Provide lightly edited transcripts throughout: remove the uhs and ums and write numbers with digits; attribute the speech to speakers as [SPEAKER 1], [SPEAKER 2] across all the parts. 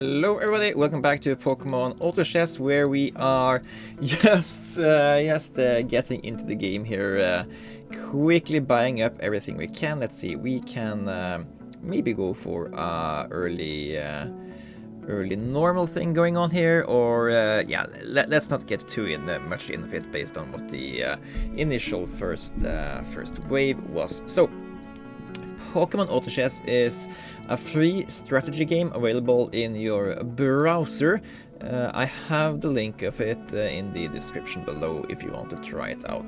[SPEAKER 1] Hello everybody, welcome back to Pokemon Auto Chess, where we are just getting into the game here, quickly buying up everything we can. Let's see, we can maybe go for early normal thing going on here, or yeah, let's not get too much into it based on what the initial first wave was. So Pokemon Auto Chess is a free strategy game available in your browser. I have the link of it in the description below if you want to try it out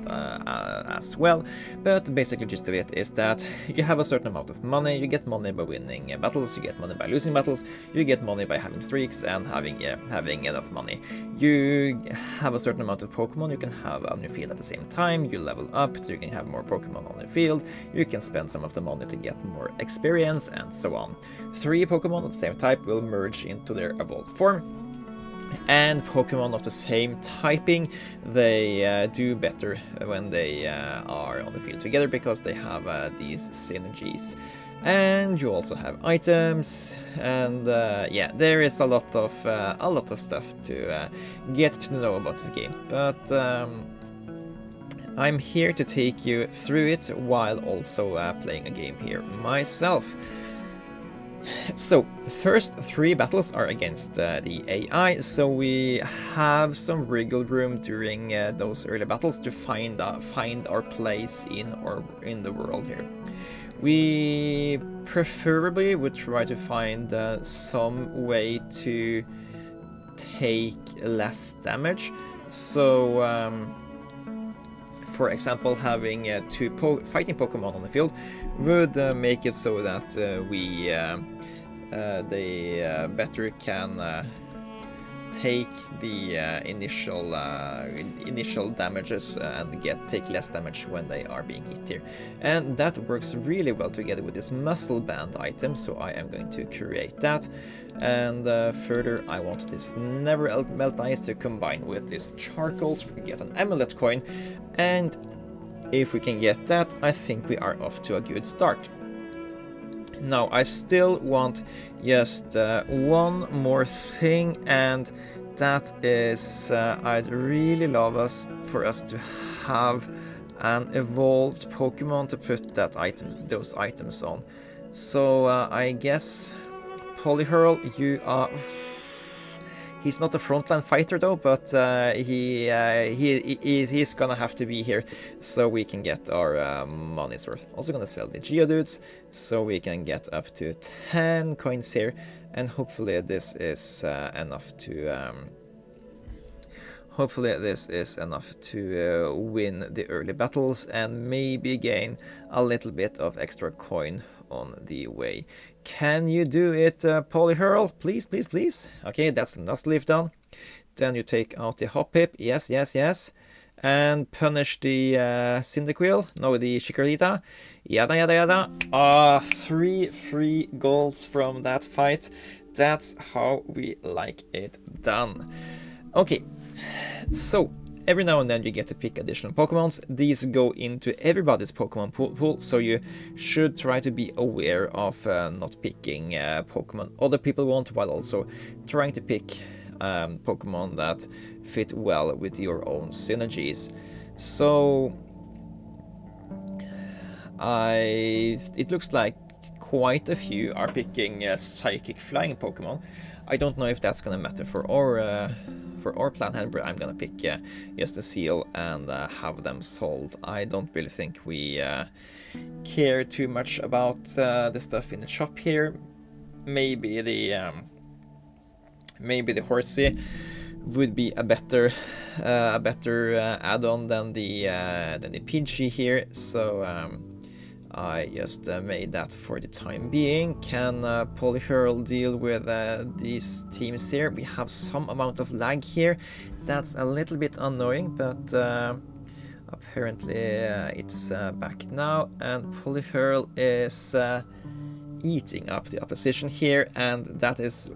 [SPEAKER 1] as well. But basically gist of it is that you have a certain amount of money. You get money by winning battles, you get money by losing battles, you get money by having streaks and having enough money. You have a certain amount of Pokemon you can have on your field at the same time. You level up so you can have more Pokemon on your field. You can spend some of the money to get more experience and so on. 3 Pokemon of the same type will merge into their evolved form. And Pokemon of the same typing, they do better when they are on the field together because they have these synergies. And you also have items, and yeah, there is a lot of stuff to get to know about the game. But I'm here to take you through it while also playing a game here myself. So, first 3 battles are against the AI, so we have some wriggle room during those early battles to find our place in the world here. We preferably would try to find some way to take less damage. So, for example, having 2 fighting Pokemon on the field would make it so that they better can take the initial damages and take less damage when they are being hit here. And that works really well together with this muscle band item, so I am going to create that. And further, I want this never melt ice to combine with this charcoal, so we can get an amulet coin. And if we can get that, I think we are off to a good start. Now, I still want just one more thing, and that is I'd really love for us to have an evolved Pokemon to put those items on. So I guess Polyhurl, you are... He's not a frontline fighter though, but he's gonna have to be here so we can get our money's worth. Also gonna sell the Geodudes so we can get up to 10 coins here, and hopefully this is enough to win the early battles and maybe gain a little bit of extra coin on the way. Can you do it, Polyhurl? Please, please, please. Okay, that's the Nuzleaf done. Then you take out the Hoppip. Yes, yes, yes. And punish the Cyndaquil. No, the Chikorita. Yada, yada, yada. 3 free goals from that fight. That's how we like it done. Okay, so every now and then you get to pick additional Pokemons. These go into everybody's Pokemon pool, so you should try to be aware of not picking Pokemon other people want, while also trying to pick Pokemon that fit well with your own synergies. So it looks like quite a few are picking Psychic Flying Pokemon. I don't know if that's gonna matter for our plan here, but I'm gonna pick just the Seal and have them sold. I don't really think we care too much about the stuff in the shop here. Maybe the Horsey would be a better add-on than the Pidgey here. So I just made that for the time being. Can Polyhurl deal with these teams here? We have some amount of lag here. That's a little bit annoying, but apparently it's back now. And Polyhurl is eating up the opposition here, and that is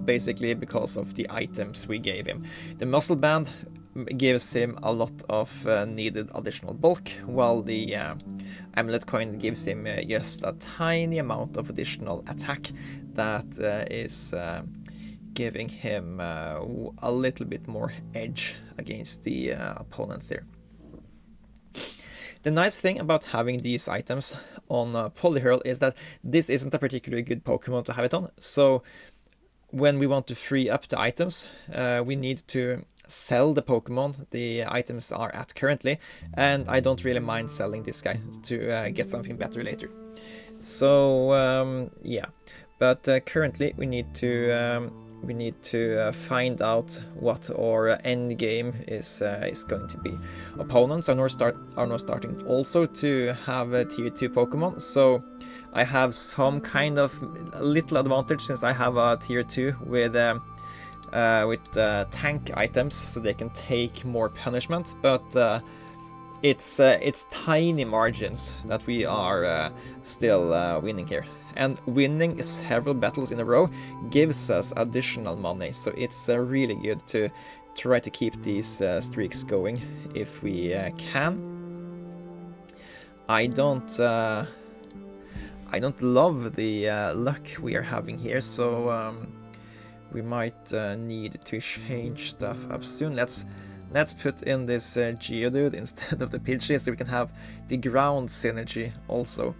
[SPEAKER 1] basically because of the items we gave him. The Muscle Band gives him a lot of needed additional bulk, while the Amulet Coin gives him just a tiny amount of additional attack that is giving him a little bit more edge against the opponents there. The nice thing about having these items on Polyhurl is that this isn't a particularly good Pokemon to have it on. So when we want to free up the items, we need to sell the Pokemon the items are at currently, and I don't really mind selling this guy to get something better later. So yeah, but currently we need to find out what our end game is going to be. Opponents are now starting also to have tier 2 Pokemon, so I have some kind of little advantage since I have a tier 2 with tank items, so they can take more punishment, but it's tiny margins that we are still winning here. And winning several battles in a row gives us additional money, so it's really good to try to keep these streaks going if we can. I don't love the luck we are having here, so we might need to change stuff up soon. Let's put in this Geodude instead of the Pidgey, so we can have the ground synergy also.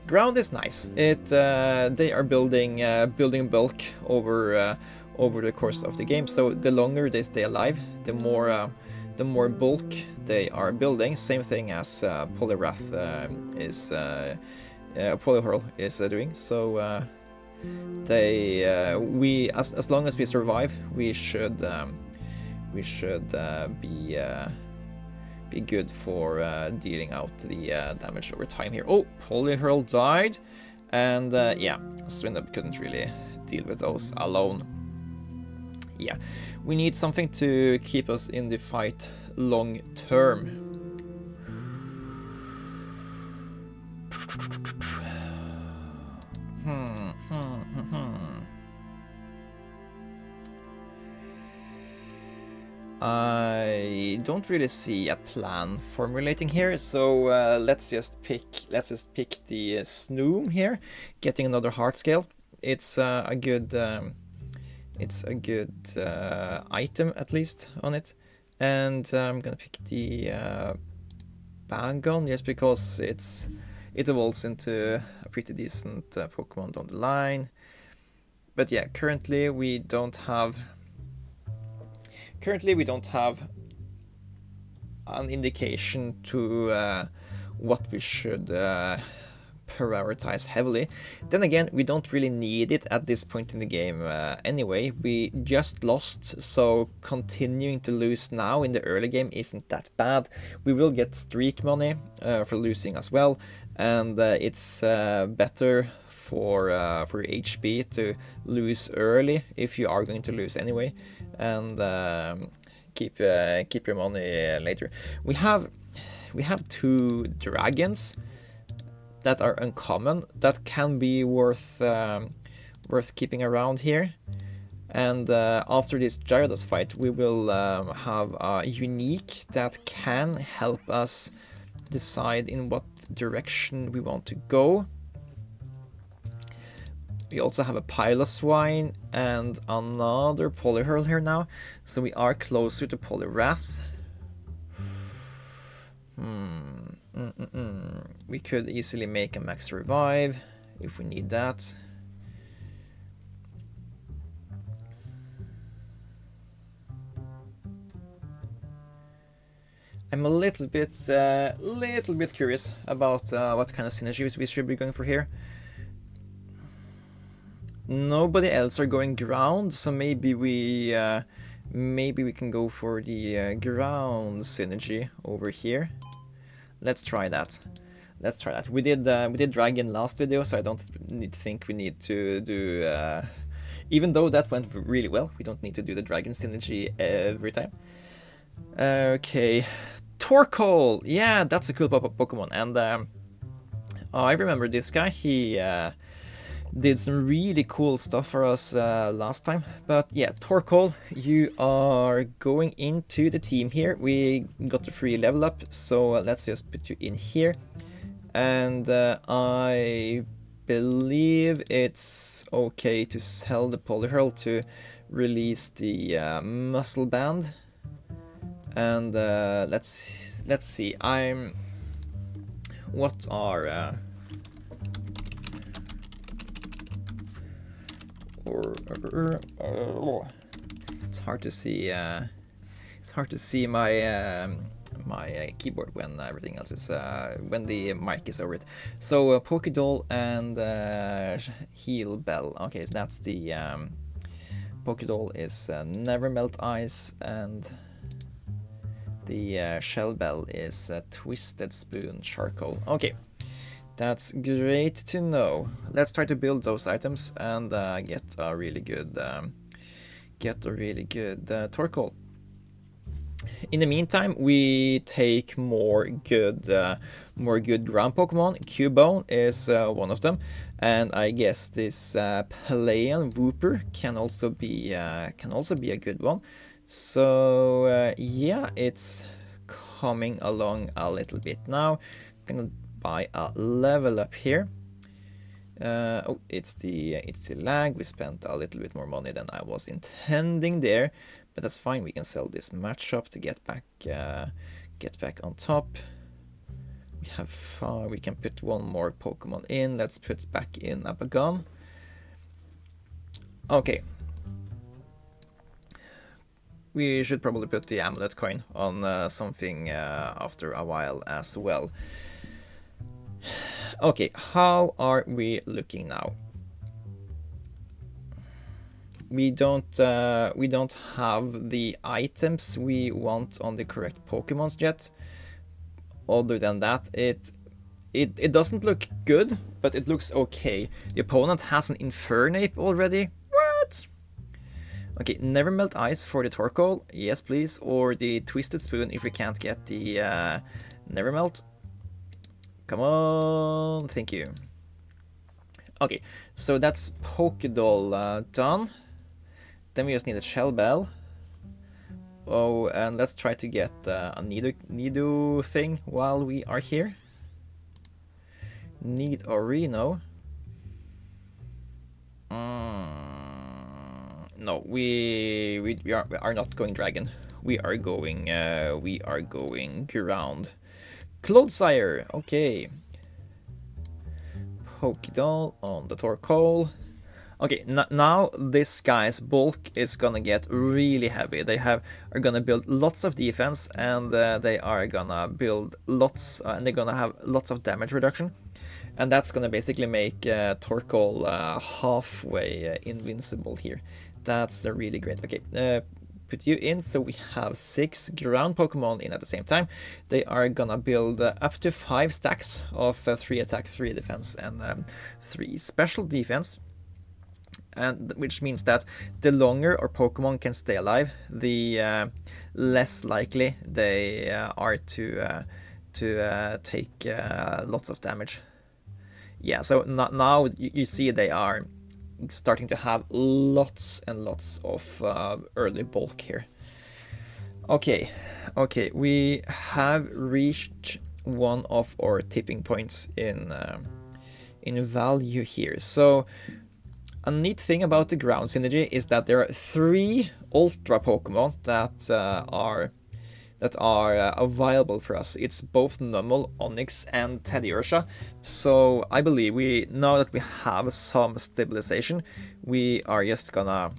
[SPEAKER 1] Ground is nice. They are building bulk over the course of the game. So the longer they stay alive, the more bulk they are building. Same thing as Poliwrath Polyhurl is doing. So as long as we survive, we should be good for dealing out the damage over time here. Oh, Polyhurl died, and yeah, Swinub couldn't really deal with those alone. Yeah, we need something to keep us in the fight long term. I don't really see a plan formulating here, so let's just pick the Snoom here, getting another heart scale. It's a good item at least on it, and I'm gonna pick the Bagon just because it evolves into a pretty decent Pokemon down the line. But yeah, currently we don't have an indication to what we should prioritize heavily. Then again, we don't really need it at this point in the game anyway. We just lost, so continuing to lose now in the early game isn't that bad. We will get streak money for losing as well, and it's better for HP to lose early if you are going to lose anyway, and keep your money later. We have 2 dragons that are uncommon that can be worth keeping around here, and after this Gyarados fight we will have a unique that can help us decide in what direction we want to go. We also have a Piloswine and another Polyhurl here now, so we are closer to Poliwrath. We could easily make a max revive if we need that. I'm a little bit curious about what kind of synergies we should be going for here. Nobody else are going ground, so maybe we can go for the ground synergy over here. Let's try that. We did dragon last video, so I don't think we need to do. Even though that went really well, we don't need to do the dragon synergy every time. Okay, Torkoal. Yeah, that's a cool Pokemon, and I remember this guy. He did some really cool stuff for us last time. But yeah, Torkoal, you are going into the team here. We got the free level up, so let's just put you in here. And I believe it's okay to sell the Polyhurl to release the muscle band, and let's see. What are it's hard to see. It's hard to see my my keyboard when everything else is when the mic is over it. So Pokédoll and Heal Bell. Okay, so that's the Pokédoll is Never Melt Ice, and the Shell Bell is Twisted Spoon Charcoal. Okay, that's great to know. Let's try to build those items and get a really good Torkoal. In the meantime, we take more good ground Pokemon. Cubone is one of them, and I guess this Palayan Wooper can also be a good one. So yeah, it's coming along a little bit now. I'm gonna buy a level up here. Oh, it's the lag. We spent a little bit more money than I was intending there, but that's fine. We can sell this matchup to get back on top. We have we can put one more Pokemon in. Let's put back in a Bagon. Okay. We should probably put the amulet coin on something after a while as well. Okay, how are we looking now? We don't have the items we want on the correct Pokemons yet. Other than that, it doesn't look good, but it looks okay. The opponent has an Infernape already. What? Okay, Never Melt Ice for the Torkoal. Yes, please. Or the Twisted Spoon if we can't get the Never Melt. Come on, thank you. Okay, so that's Pokédoll done. Then we just need a Shell Bell. Oh, and let's try to get a Nido thing while we are here. Nidorino. No, we are not going Dragon. We are going ground. Clodsire, okay. Pokédoll on the Torkoal. Okay, now this guy's bulk is gonna get really heavy. They are gonna build lots of defense, and they are gonna build lots, and they're gonna have lots of damage reduction, and that's gonna basically make Torkoal halfway invincible here. That's really great. Okay, put you in, so we have 6 ground Pokemon in at the same time. They are gonna build up to 5 stacks of 3 attack, 3 defense, and 3 special defense. And which means that the longer our Pokemon can stay alive, the less likely they are to take lots of damage. Yeah, so now you see they are starting to have lots and lots of early bulk here. Okay, we have reached one of our tipping points in value here. So a neat thing about the ground synergy is that there are 3 Ultra Pokemon that are viable for us. It's both Numel, Onix, and Teddiursa. So I believe now that we have some stabilization, we are just gonna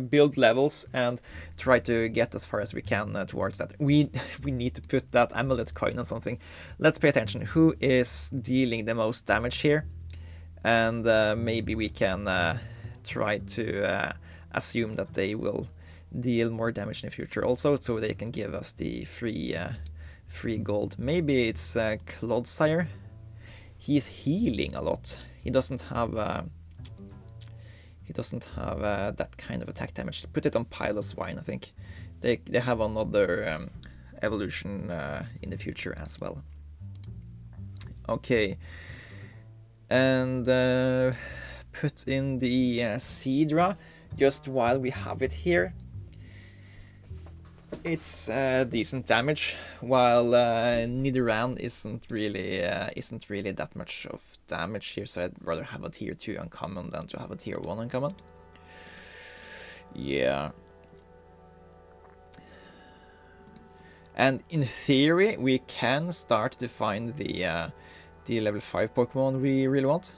[SPEAKER 1] build levels and try to get as far as we can towards that. We need to put that amulet coin on something. Let's pay attention. Who is dealing the most damage here? And maybe we can try to assume that they will deal more damage in the future also, so they can give us the free gold. Maybe it's Clodsire. He's healing a lot. He doesn't have that kind of attack damage. Put it on Piloswine, I think. They have another evolution in the future as well. Okay. And put in the Seadra just while we have it here. It's decent damage, while Nidoran isn't really that much of damage here, so I'd rather have a tier 2 uncommon than to have a tier 1 uncommon. Yeah. And in theory, we can start to find the level 5 Pokemon we really want.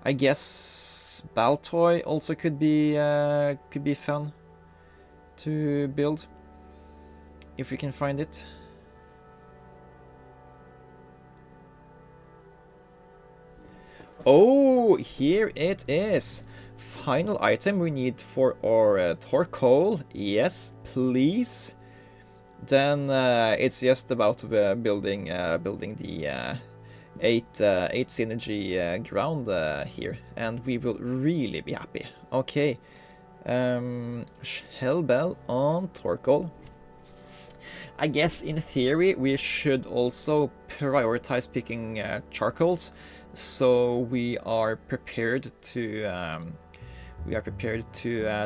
[SPEAKER 1] I guess Baltoy also could be fun to build if we can find it. Oh, here it is. Final item we need for our Torkoal. Yes, please. Then it's just about building the 8 synergy ground here, and we will really be happy. Okay, Shellbell on Torkoal. I guess in theory we should also prioritize picking charcoals, so we are prepared to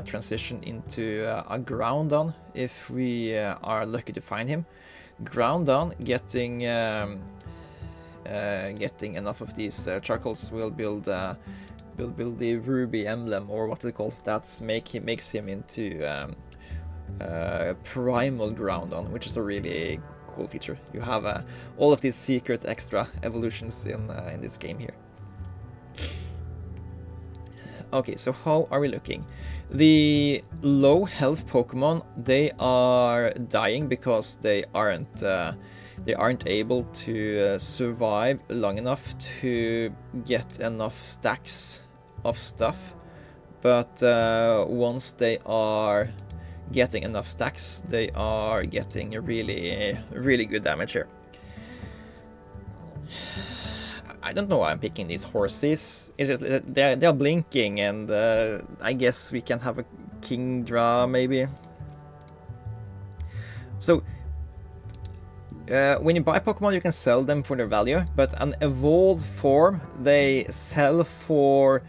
[SPEAKER 1] transition into a Groudon if we are lucky to find him. Groudon getting enough of these charcoals will build the Ruby emblem, or what's it called? That's makes him into Primal Groudon, which is a really cool feature. You have all of these secret extra evolutions in this game here. Okay, so how are we looking? The low health Pokemon, they are dying because they aren't able to survive long enough to get enough stacks of stuff. But once they are getting enough stacks, they are getting really good damage here. I don't know why I'm picking these horses. It's just they're blinking, and I guess we can have a Kingdra maybe. So when you buy Pokemon, you can sell them for their value, but an evolved form they sell for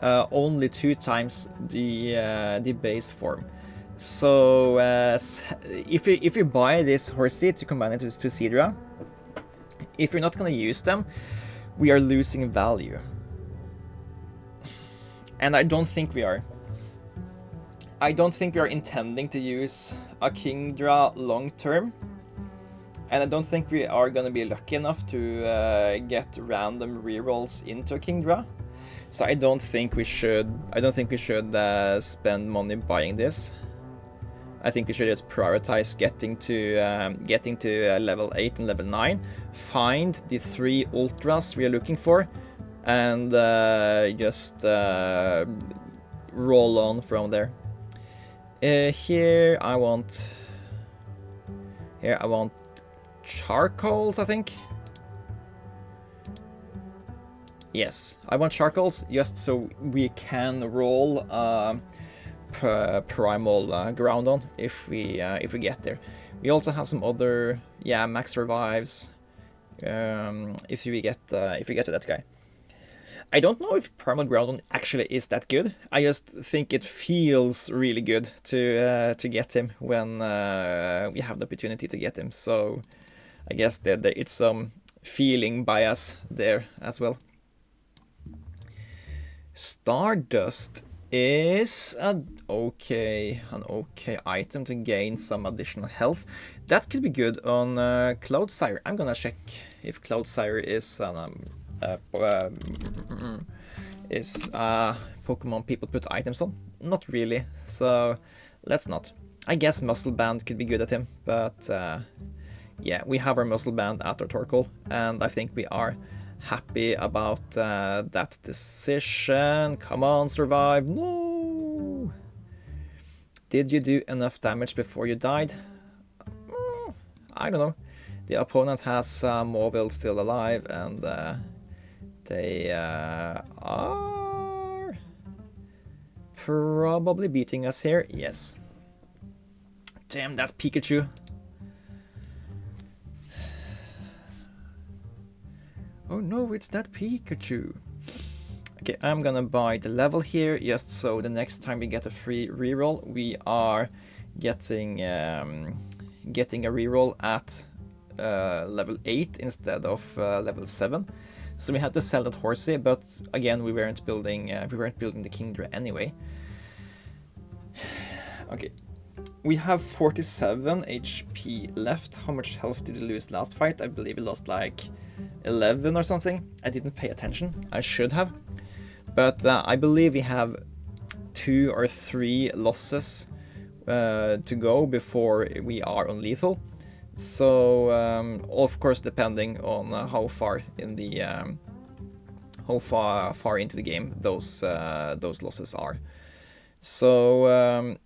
[SPEAKER 1] only 2 times the base form. So if you buy this Horsey to combine it to Seadra, if you're not gonna use them, we are losing value. And I don't think we are. I don't think we are intending to use a Kingdra long term. And I don't think we are gonna be lucky enough to get random rerolls into a Kingdra. So I don't think we should spend money buying this. I think we should just prioritize getting to level 8 and level 9, find the 3 ultras we are looking for, and just roll on from there. Here I want charcoals, I think. Yes, I want charcoals just so we can roll primal Groudon if we get there. We also have some other max revives if we get to that guy. I don't know if primal Groudon actually is that good. I just think it feels really good to get him when we have the opportunity to get him. So I guess that it's some feeling bias there as well. Stardust is an okay item to gain some additional health. That could be good on Cloudsire. I'm gonna check if Cloudsire is Pokemon people put items on. Not really, so let's not. I guess Muscle Band could be good at him, but yeah, we have our Muscle Band at our Torkoal, and I think we are happy about that decision. Come on, survive. No! Did you do enough damage before you died? I don't know. The opponent has Mauville still alive, and they are probably beating us here. Yes. Damn that Pikachu. Oh no, it's that Pikachu. Okay, I'm gonna buy the level here, just so the next time we get a free reroll, we are getting a reroll at level 8 instead of level 7. So we had to sell that Horsey, but again, we weren't building the Kingdra anyway. Okay. We have 47 HP left. How much health did we lose last fight? I believe we lost like 11 or something. I didn't pay attention. I should have. But I believe we have 2 or 3 losses to go before we are on lethal. So of course, depending on how far in the far into the game those losses are. So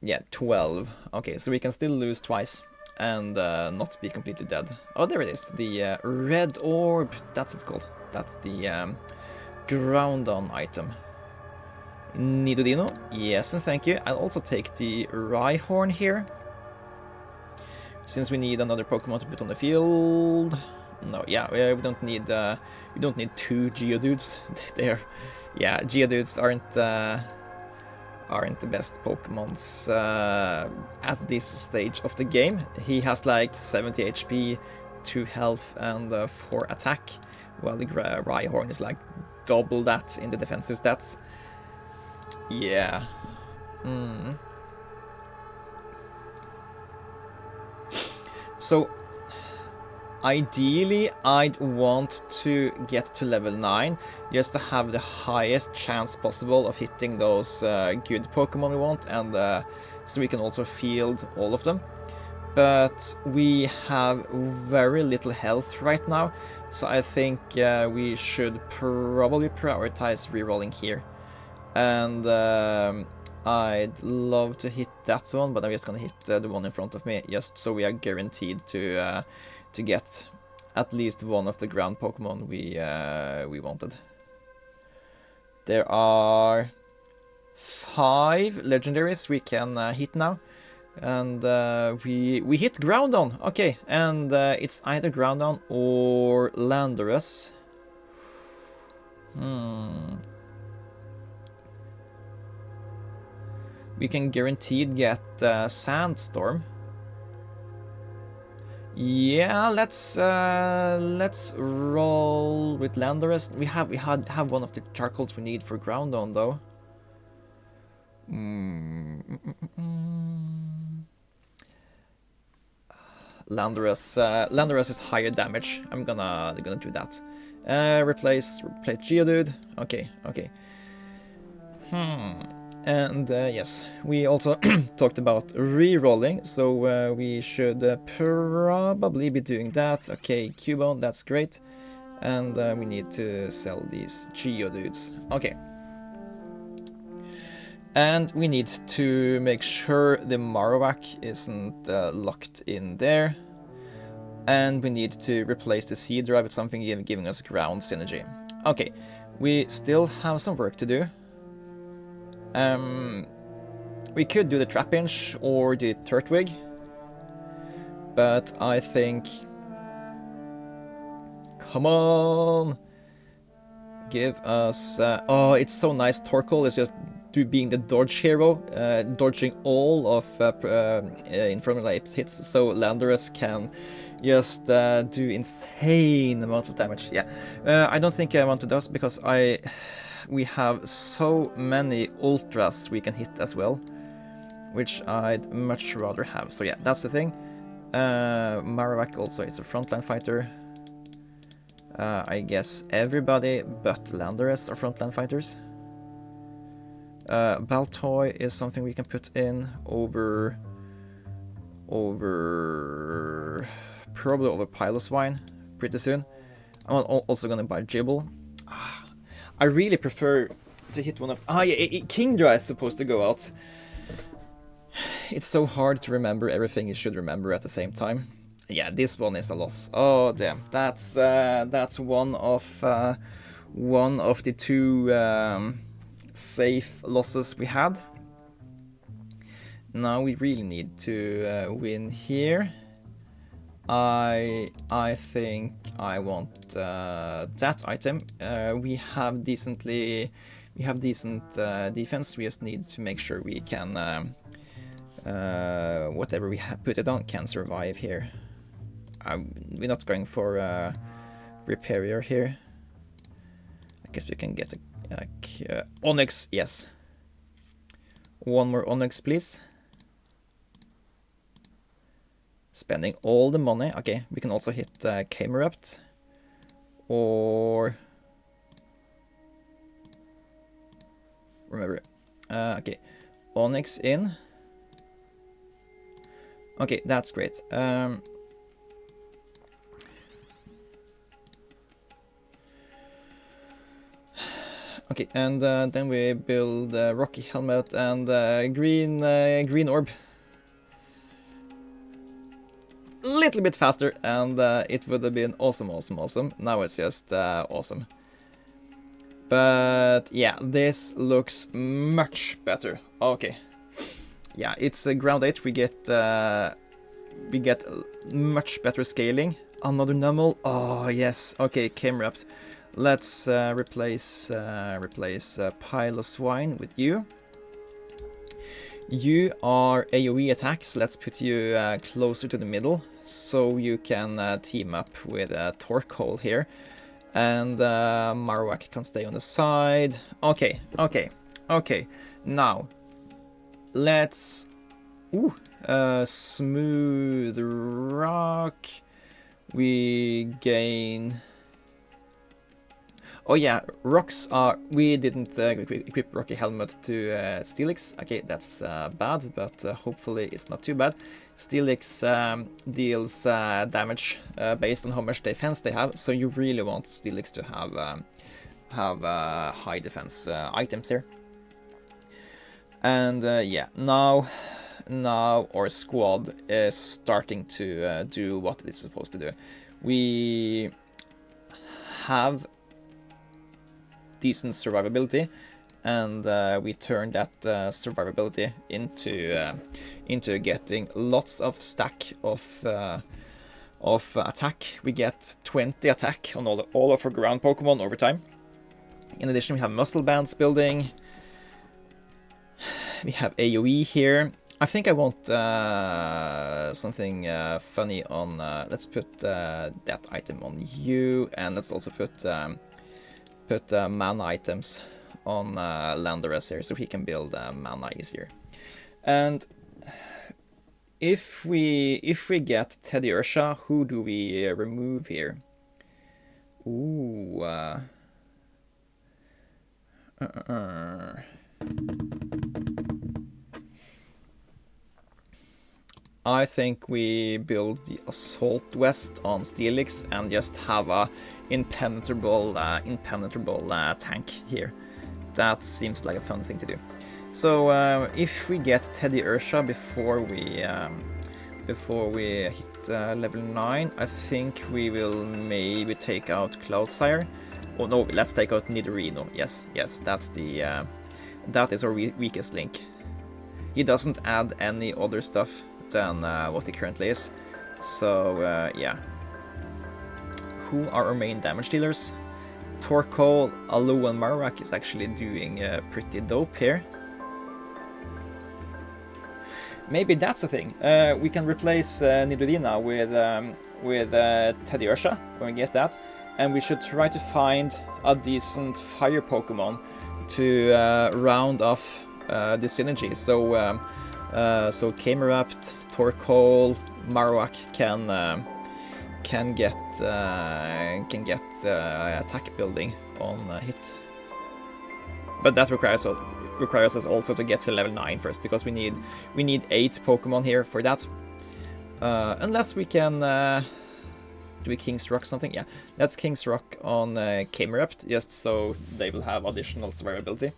[SPEAKER 1] yeah, 12. Okay, so we can still lose twice and not be completely dead. Oh, there it is. The red orb. That's it called. That's the ground on item. Nidodino. Yes, and thank you. I'll also take the Rhyhorn here, since we need another Pokemon to put on the field. No, yeah, we don't need 2 Geodudes. Yeah, Geodudes aren't the best Pokemons at this stage of the game. He has like 70 HP, 2 health, and 4 attack, while the Rhyhorn is like double that in the defensive stats. Yeah. So, ideally, I'd want to get to level 9, just to have the highest chance possible of hitting those good Pokemon we want, and so we can also field all of them. But we have very little health right now, so I think we should probably prioritize rerolling here. And I'd love to hit that one, but I'm just gonna hit the one in front of me, just so we are guaranteed to get at least one of the ground Pokemon we wanted. There are 5 legendaries we can hit now, and we hit Groudon. Okay, and it's either Groudon or Landorus. We can guaranteed get Sandstorm. Yeah, let's roll with Landorus. We have one of the charcoals we need for Groudon though. Landorus is higher damage. I'm gonna do that. Replace Geodude. Okay. And yes, we also talked about re-rolling, so we should probably be doing that. Okay, Cubone, that's great. And we need to sell these Geodudes. Okay. And we need to make sure the Marowak isn't locked in there. And we need to replace the Sea Drive with something giving us ground synergy. Okay, we still have some work to do. We could do the Trapinch or the Turtwig, but I think... Come on! Give us... oh, it's so nice. Torkoal is just being the dodge hero, dodging all of Infernal Ape's hits, so Landorus can just do insane amounts of damage. Yeah, I don't think I want to do this because we have so many ultras we can hit as well, which I'd much rather have. So yeah, that's the thing. Marowak also is a frontline fighter. I guess everybody but Landorus are frontline fighters. Baltoy is something we can put in over probably over Piloswine pretty soon. I'm also gonna buy Gibble. I really prefer to hit one of... yeah, Kingdra is supposed to go out. It's so hard to remember everything you should remember at the same time. Yeah, this one is a loss. Oh damn, that's one of the 2 safe losses we had. Now we really need to win here. I think I want that item. We have decent defense. We just need to make sure we can whatever we put it on can survive here. We're not going for Reparier here. I guess we can get a Onyx. Yes. One more Onyx, please. Spending all the money. Okay, we can also hit Camerupt. Or... Remember. Okay, Onyx in. Okay, that's great. Okay, and then we build Rocky Helmet and green orb. Little bit faster, and it would have been awesome. Now it's just awesome. But yeah, this looks much better. Okay, yeah, it's a ground 8. We get much better scaling. Another numble. Oh yes. Okay, Camerupt. Let's replace Pile of Swine with you. You are AoE attacks. Let's put you closer to the middle so you can team up with Torkoal here. And Marowak can stay on the side. Okay. Now, let's... Smooth Rock. We gain... Oh yeah, rocks are... We didn't equip Rocky Helmet to Steelix. Okay, that's bad, but hopefully it's not too bad. Steelix deals damage based on how much defense they have, so you really want Steelix to have high defense items here. And yeah, now our squad is starting to do what it's supposed to do. We have decent survivability, and we turn that survivability into getting lots of stack of attack. We get 20 attack on all of our ground Pokemon over time. In addition, we have muscle bands building. We have AoE here. I think I want something funny on... let's put that item on you, and let's also put mana items on Landorus here, so he can build mana easier. And if we get Teddy Ursha, who do we remove here? Ooh. I think we build the Assault Vest on Steelix and just have a impenetrable tank here. That seems like a fun thing to do. So if we get Teddy Ursha before we hit level 9, I think we will maybe take out Cloudsire. Oh no, let's take out Nidorino. Yes, that's the that is our weakest link. He doesn't add any other stuff than what he currently is. So yeah. Who are our main damage dealers? Torkoal, Alu, and Marowak is actually doing pretty dope here. Maybe that's the thing. We can replace Nidorina with Teddy Ursha when we get that, and we should try to find a decent fire Pokemon to round off the synergy. So Camerupt, Torkoal, Marowak can get attack building on hit, but that requires us also to get to level 9 first, because we need 8 Pokemon here for that. Unless we can do we King's Rock something? Yeah, that's King's Rock on Camerupt, just so they will have additional survivability.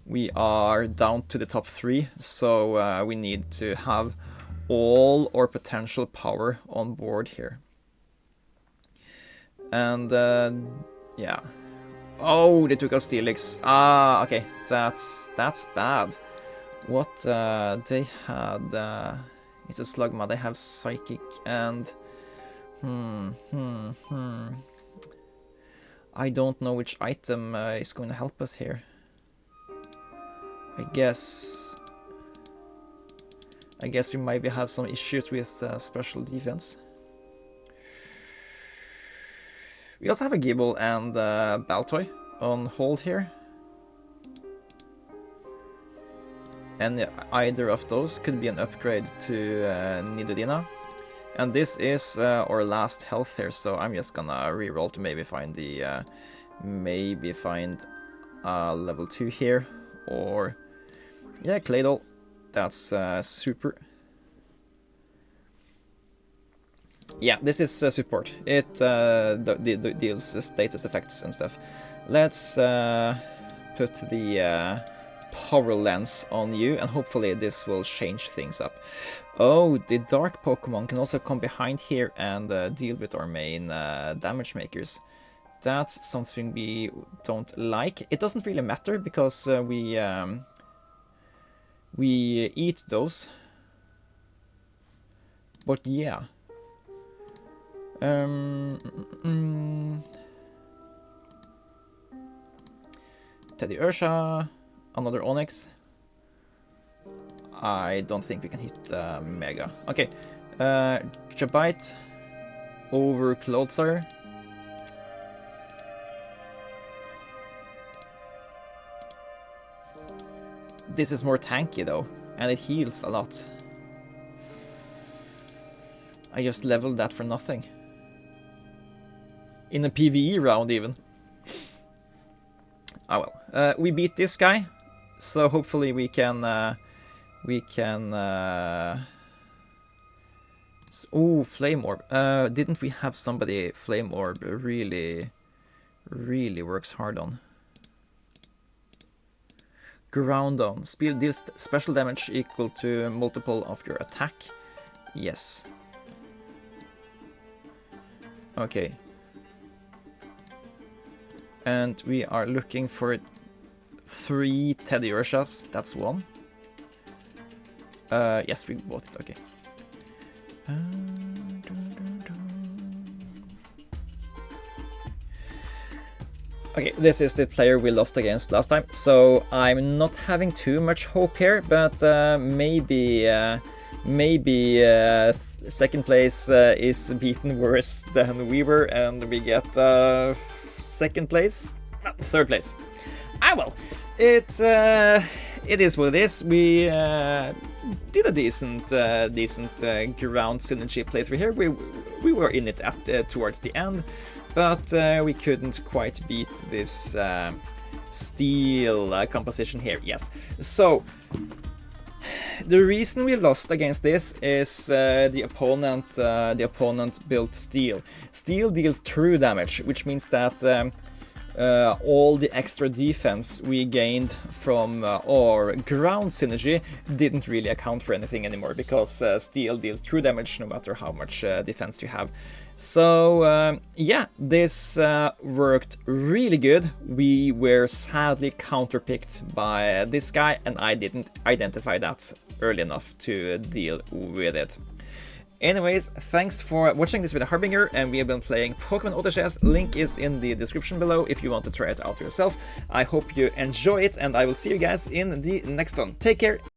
[SPEAKER 1] We are down to the top 3, so we need to have all our potential power on board here. And yeah. Oh, they took out Steelix. Ah, okay, that's bad. What they had? It's a Slugma. They have Psychic and I don't know which item is going to help us here. I guess we maybe have some issues with special defense. We also have a Gible and Baltoy on hold here. And either of those could be an upgrade to Nidorina. And this is our last health here, so I'm just gonna reroll to maybe find the level 2 here, or yeah, Claydol. That's super. Yeah, this is support. It deals status effects and stuff. Let's put the power lens on you, and hopefully this will change things up. Oh, the dark Pokemon can also come behind here and deal with our main damage makers. That's something we don't like. It doesn't really matter because we eat those. But yeah. Teddy Ursha, another Onyx. I don't think we can hit Mega. Okay, Jabite over Clodsire. This is more tanky though, and it heals a lot. I just leveled that for nothing. In a PvE round even. Oh well. We beat this guy, so hopefully we can oh, Flame Orb. Didn't we have somebody Flame Orb really works hard on? Groundon. Speed deals special damage equal to multiple of your attack. Yes. Okay. And we are looking for 3 Teddy Urshas. That's one. Yes, we bought it. Okay. Okay, this is the player we lost against last time, so I'm not having too much hope here, but maybe second place is beaten worse than we were, and we get second place, no, third place. Ah well, it is what it is. We did a decent ground synergy playthrough here. We were in it at towards the end, but we couldn't quite beat this steel composition here. Yes, so the reason we lost against this is the opponent built steel. Steel deals true damage, which means that all the extra defense we gained from our ground synergy didn't really account for anything anymore, because steel deals true damage no matter how much defense you have. So yeah, this worked really good. We were sadly counterpicked by this guy, and I didn't identify that early enough to deal with it. Anyways, thanks for watching this video, Harbinger, and we have been playing Pokemon Auto Chess. Link is in the description below if you want to try it out yourself. I hope you enjoy it, and I will see you guys in the next one. Take care!